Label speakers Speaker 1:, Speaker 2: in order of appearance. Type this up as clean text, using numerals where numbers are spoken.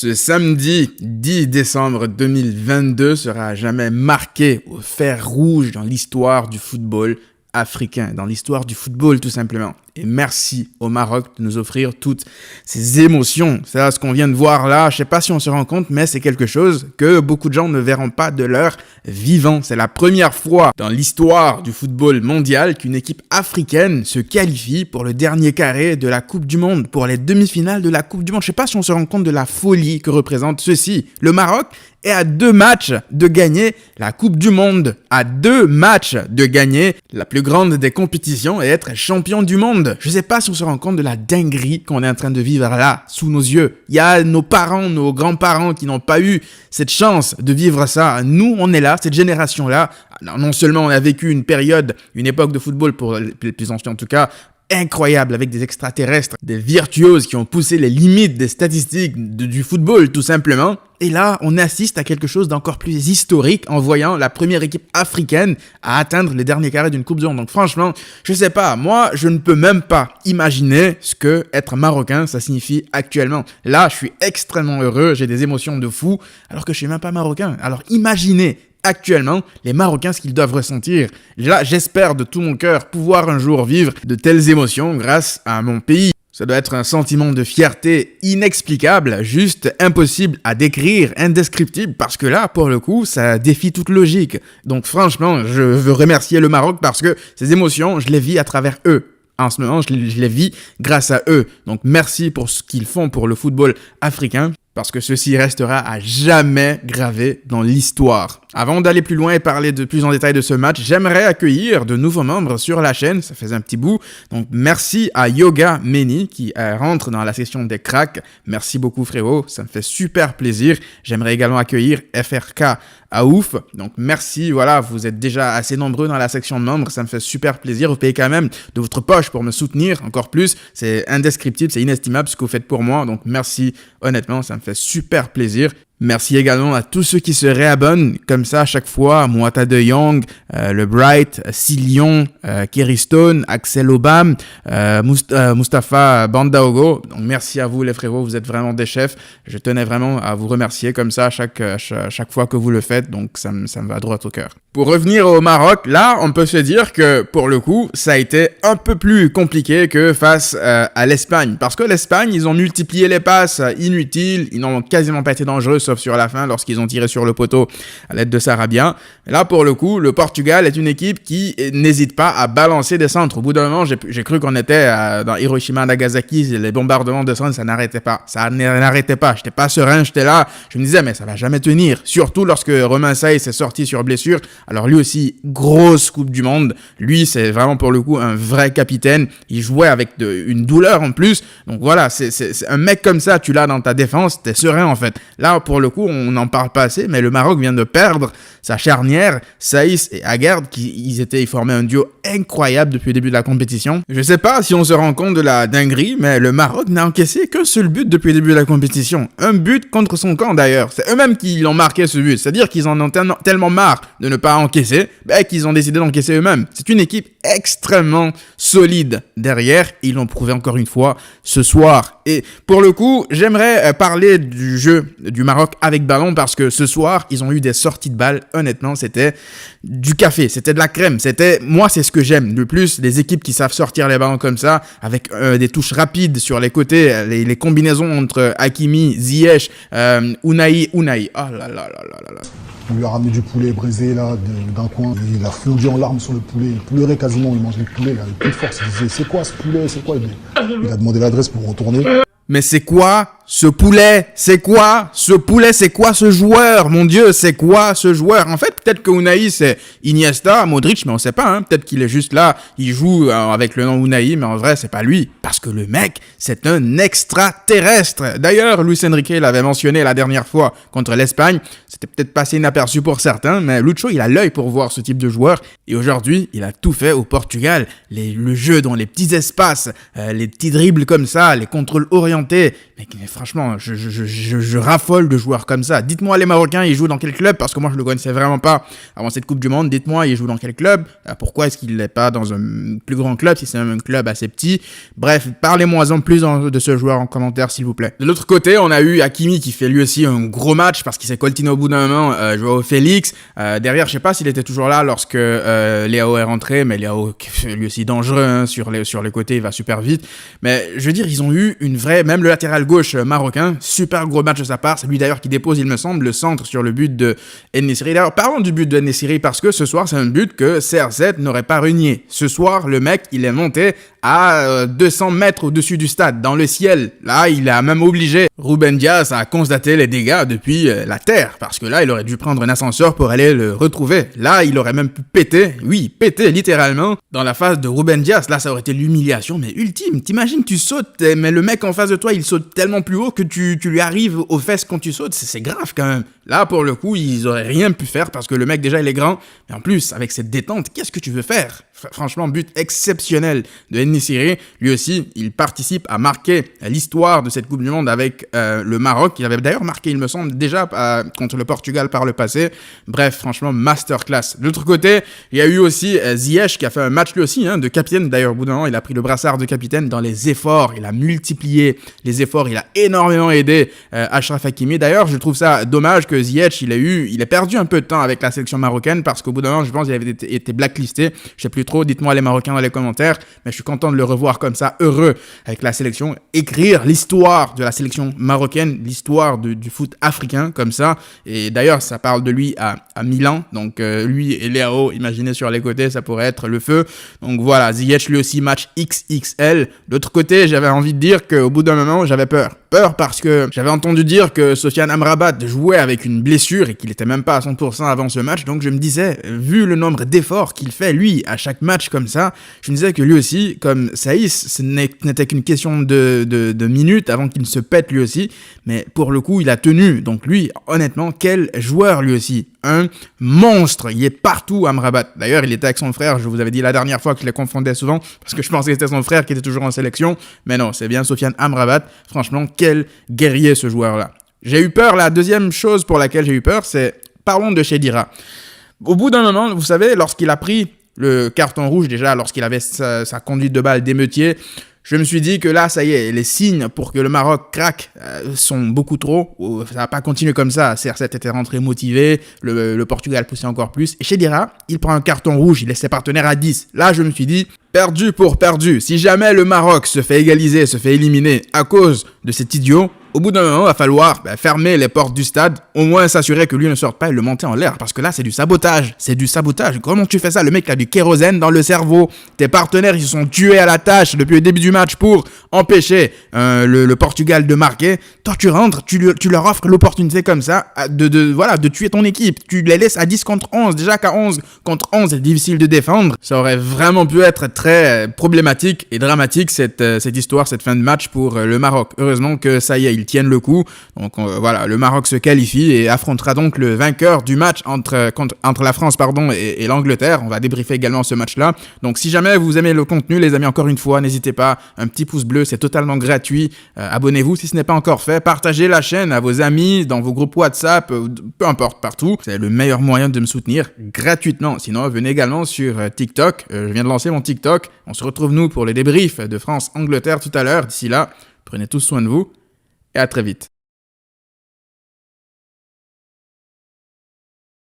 Speaker 1: Ce samedi 10 décembre 2022 sera à jamais marqué au fer rouge dans l'histoire du football africain, dans l'histoire du football tout simplement. Et merci au Maroc de nous offrir toutes ces émotions. C'est là ce qu'on vient de voir là, je sais pas si on se rend compte, mais c'est quelque chose que beaucoup de gens ne verront pas de leur vivant. C'est la première fois dans l'histoire du football mondial qu'une équipe africaine se qualifie pour le dernier carré de la Coupe du Monde, pour les demi-finales de la Coupe du Monde. Je sais pas si on se rend compte de la folie que représente ceci. Le Maroc est à 2 matchs de gagner la Coupe du Monde, à 2 matchs de gagner la plus grande des compétitions et être champion du monde. Je sais pas si on se rend compte de la dinguerie qu'on est en train de vivre là, sous nos yeux. Il y a nos parents, nos grands-parents qui n'ont pas eu cette chance de vivre ça. Nous, on est là, cette génération-là. Non seulement on a vécu une période, une époque de football, pour les plus anciens en tout cas, incroyable, avec des extraterrestres, des virtuoses qui ont poussé les limites des statistiques du football tout simplement. Et là, on assiste à quelque chose d'encore plus historique en voyant la première équipe africaine à atteindre les derniers carrés d'une Coupe du Monde. Donc franchement, je sais pas, moi, je ne peux même pas imaginer ce que être marocain, ça signifie actuellement. Là, je suis extrêmement heureux, j'ai des émotions de fou, alors que je suis même pas marocain. Alors imaginez actuellement, les Marocains, ce qu'ils doivent ressentir. Là, j'espère de tout mon cœur pouvoir un jour vivre de telles émotions grâce à mon pays. Ça doit être un sentiment de fierté inexplicable, juste impossible à décrire, indescriptible, parce que là, pour le coup, ça défie toute logique. Donc franchement, je veux remercier le Maroc parce que ces émotions, je les vis à travers eux. En ce moment, je les vis grâce à eux. Donc merci pour ce qu'ils font pour le football africain, parce que ceci restera à jamais gravé dans l'histoire. Avant d'aller plus loin et parler de plus en détail de ce match, j'aimerais accueillir de nouveaux membres sur la chaîne, ça faisait un petit bout. Donc merci à Yoga Meni qui rentre dans la section des cracks. Merci beaucoup frérot, ça me fait super plaisir. J'aimerais également accueillir FRK Aouf. Donc merci, voilà, vous êtes déjà assez nombreux dans la section de membres, ça me fait super plaisir. Vous payez quand même de votre poche pour me soutenir encore plus. C'est indescriptible, c'est inestimable ce que vous faites pour moi. Donc merci, honnêtement, ça me fait super plaisir. Merci également à tous ceux qui se réabonnent comme ça à chaque fois, Moata de Young, Le Bright, Silion, Kerry Stone, Axel Obam, Mustapha Bandaogo. Donc merci à vous les frérots, vous êtes vraiment des chefs. Je tenais vraiment à vous remercier comme ça à chaque fois que vous le faites, donc ça me va droit au cœur. Pour revenir au Maroc, là on peut se dire que pour le coup ça a été un peu plus compliqué que face à l'Espagne. Parce que l'Espagne, ils ont multiplié les passes inutiles, ils n'ont quasiment pas été dangereux sauf sur la fin lorsqu'ils ont tiré sur le poteau à l'aide de Sarabia. Et là, pour le coup, le Portugal est une équipe qui n'hésite pas à balancer des centres. Au bout d'un moment, j'ai cru qu'on était dans Hiroshima, Nagasaki, les bombardements de centres, ça n'arrêtait pas. Ça n'arrêtait pas. J'étais pas serein, j'étais là. Je me disais, mais ça va jamais tenir. Surtout lorsque Romain Saïs s'est sorti sur blessure. Alors lui aussi, grosse Coupe du Monde. Lui, c'est vraiment pour le coup un vrai capitaine. Il jouait avec une douleur en plus. Donc voilà, c'est un mec comme ça, tu l'as dans ta défense, t'es serein en fait. Là, pour le coup, on n'en parle pas assez, mais le Maroc vient de perdre sa charnière, Saïs et Aguerd, ils formaient un duo incroyable depuis le début de la compétition. Je sais pas si on se rend compte de la dinguerie, mais le Maroc n'a encaissé qu'un seul but depuis le début de la compétition. Un but contre son camp d'ailleurs. C'est eux-mêmes qui l'ont marqué ce but. C'est-à-dire qu'ils en ont tellement marre de ne pas encaisser, qu'ils ont décidé d'encaisser eux-mêmes. C'est une équipe extrêmement solide derrière. Ils l'ont prouvé encore une fois ce soir. Et pour le coup, j'aimerais parler du jeu du Maroc avec ballon parce que ce soir, ils ont eu des sorties de balles. Honnêtement, c'était du café, c'était de la crème. Moi, c'est ce que j'aime le plus, les équipes qui savent sortir les ballons comme ça, avec des touches rapides sur les côtés, les combinaisons entre Hakimi, Ziyech, Unai. Oh là là là là là.
Speaker 2: On lui a ramené du poulet braisé là, d'un coin. Il a fondu en larmes sur le poulet. Il pleurait quasiment, il mangeait le poulet là, avec toute force. Il disait, c'est quoi ce poulet, c'est quoi? Il a demandé l'adresse pour retourner.
Speaker 1: Mais c'est quoi ce poulet? C'est quoi ce poulet? C'est quoi ce joueur? Mon Dieu, c'est quoi ce joueur? En fait, peut-être que Unai, c'est Iniesta, Modric, mais on sait pas, hein. Peut-être qu'il est juste là, il joue avec le nom Unai, mais en vrai, c'est pas lui. Parce que le mec, c'est un extraterrestre. D'ailleurs, Luis Enrique l'avait mentionné la dernière fois contre l'Espagne. C'était peut-être passé inaperçu pour certains, mais Lucho, il a l'œil pour voir ce type de joueur. Et aujourd'hui, il a tout fait au Portugal. Le jeu dans les petits espaces, les petits dribbles comme ça, les contrôles orientés. Mais franchement, je raffole de joueurs comme ça. Dites-moi les Marocains, ils jouent dans quel club? Parce que moi, je le connaissais vraiment pas avant cette Coupe du Monde. Dites-moi, ils jouent dans quel club? Pourquoi est-ce qu'il n'est pas dans un plus grand club, si c'est même un club assez petit? Bref, parlez-moi en plus de ce joueur en commentaire, s'il vous plaît. De l'autre côté, on a eu Hakimi qui fait lui aussi un gros match parce qu'il s'est coltiné au bout d'un moment, Joao Félix. Derrière, je sais pas s'il était toujours là lorsque Leao est rentré, mais Leao, lui aussi dangereux, hein, sur les côtés, il va super vite. Mais je veux dire, ils ont eu une vraie, même le latéral gauche marocain, super gros match de sa part. C'est lui d'ailleurs qui dépose, il me semble, le centre sur le but de En-Nesyri. D'ailleurs, parlons du but de En-Nesyri parce que ce soir, c'est un but que CR7 n'aurait pas renié. Ce soir, le mec, il est monté à 200 mètres au-dessus du stade, dans le ciel. Là, il a même obligé Ruben Dias à constater les dégâts depuis la terre, parce que là, il aurait dû prendre un ascenseur pour aller le retrouver. Là, il aurait même pu péter, oui, péter littéralement, dans la face de Ruben Dias. Là, ça aurait été l'humiliation, mais ultime. T'imagines, tu sautes, mais le mec en face de toi, il saute tellement plus haut que tu lui arrives aux fesses quand tu sautes. C'est grave quand même. Là, pour le coup, ils auraient rien pu faire, parce que le mec, déjà, il est grand, mais en plus, avec cette détente, qu'est-ce que tu veux faire? Franchement, but exceptionnel de En-Nesyri. Lui aussi, il participe à marquer l'histoire de cette Coupe du Monde avec le Maroc. Il avait d'ailleurs marqué, il me semble, déjà contre le Portugal par le passé. Bref, franchement, masterclass. De l'autre côté, il y a eu aussi Ziyech qui a fait un match lui aussi, hein, de capitaine. D'ailleurs, au bout d'un moment, il a pris le brassard de capitaine dans les efforts. Il a multiplié les efforts. Il a énormément aidé Achraf Hakimi. D'ailleurs, je trouve ça dommage que Ziyech, il a perdu un peu de temps avec la sélection marocaine parce qu'au bout d'un moment, je pense qu'il avait été blacklisté. Je sais plus trop, dites-moi les Marocains dans les commentaires, mais je suis content de le revoir comme ça, heureux avec la sélection, écrire l'histoire de la sélection marocaine, l'histoire du foot africain comme ça, et d'ailleurs ça parle de lui à Milan, donc lui et Leao, imaginez sur les côtés, ça pourrait être le feu, donc voilà, Ziyech lui aussi match XXL. D'autre côté, j'avais envie de dire qu'au bout d'un moment, j'avais peur parce que j'avais entendu dire que Sofiane Amrabat jouait avec une blessure et qu'il était même pas à 100% avant ce match, donc je me disais, vu le nombre d'efforts qu'il fait lui à chaque match comme ça, je me disais que lui aussi, comme Saïs, ce n'était qu'une question de minutes avant qu'il ne se pète lui aussi, mais pour le coup il a tenu, donc lui honnêtement quel joueur lui aussi, un monstre, il est partout Amrabat. D'ailleurs il était avec son frère, je vous avais dit la dernière fois que je les confondais souvent parce que je pensais que c'était son frère qui était toujours en sélection, mais non, c'est bien Sofiane Amrabat. Franchement quel guerrier ce joueur là. J'ai eu peur, la deuxième chose pour laquelle j'ai eu peur, c'est, parlons de Chedira. Au bout d'un moment, vous savez, lorsqu'il a pris le carton rouge déjà, lorsqu'il avait sa conduite de balle d'émeutier, je me suis dit que là, ça y est, les signes pour que le Maroc craque sont beaucoup trop. Ça va pas continuer comme ça. CR7 était rentré motivé, le Portugal poussait encore plus. Et Chedira, il prend un carton rouge, il laisse ses partenaires à 10. Là, je me suis dit, perdu pour perdu. Si jamais le Maroc se fait égaliser, se fait éliminer à cause de cet idiot, au bout d'un moment, il va falloir fermer les portes du stade, au moins s'assurer que lui ne sorte pas et le monter en l'air, parce que là, c'est du sabotage. C'est du sabotage. Comment tu fais ça? Le mec a du kérosène dans le cerveau. Tes partenaires, ils se sont tués à la tâche depuis le début du match pour empêcher le Portugal de marquer. Toi, tu rentres, tu leur offres l'opportunité comme ça de tuer ton équipe. Tu les laisses à 10 contre 11. Déjà qu'à 11 contre 11, c'est difficile de défendre. Ça aurait vraiment pu être très problématique et dramatique, cette histoire, cette fin de match pour le Maroc. Heureusement que ça y est, ils tiennent le coup. Donc voilà, le Maroc se qualifie et affrontera donc le vainqueur du match entre la France et l'Angleterre. On va débriefer également ce match-là. Donc si jamais vous aimez le contenu, les amis, encore une fois, n'hésitez pas, un petit pouce bleu, c'est totalement gratuit. Abonnez-vous si ce n'est pas encore fait. Partagez la chaîne à vos amis, dans vos groupes WhatsApp, peu importe, partout. C'est le meilleur moyen de me soutenir gratuitement. Sinon, venez également sur TikTok. Je viens de lancer mon TikTok. On se retrouve, nous, pour les débriefs de France-Angleterre tout à l'heure. D'ici là, prenez tous soin de vous et à très vite.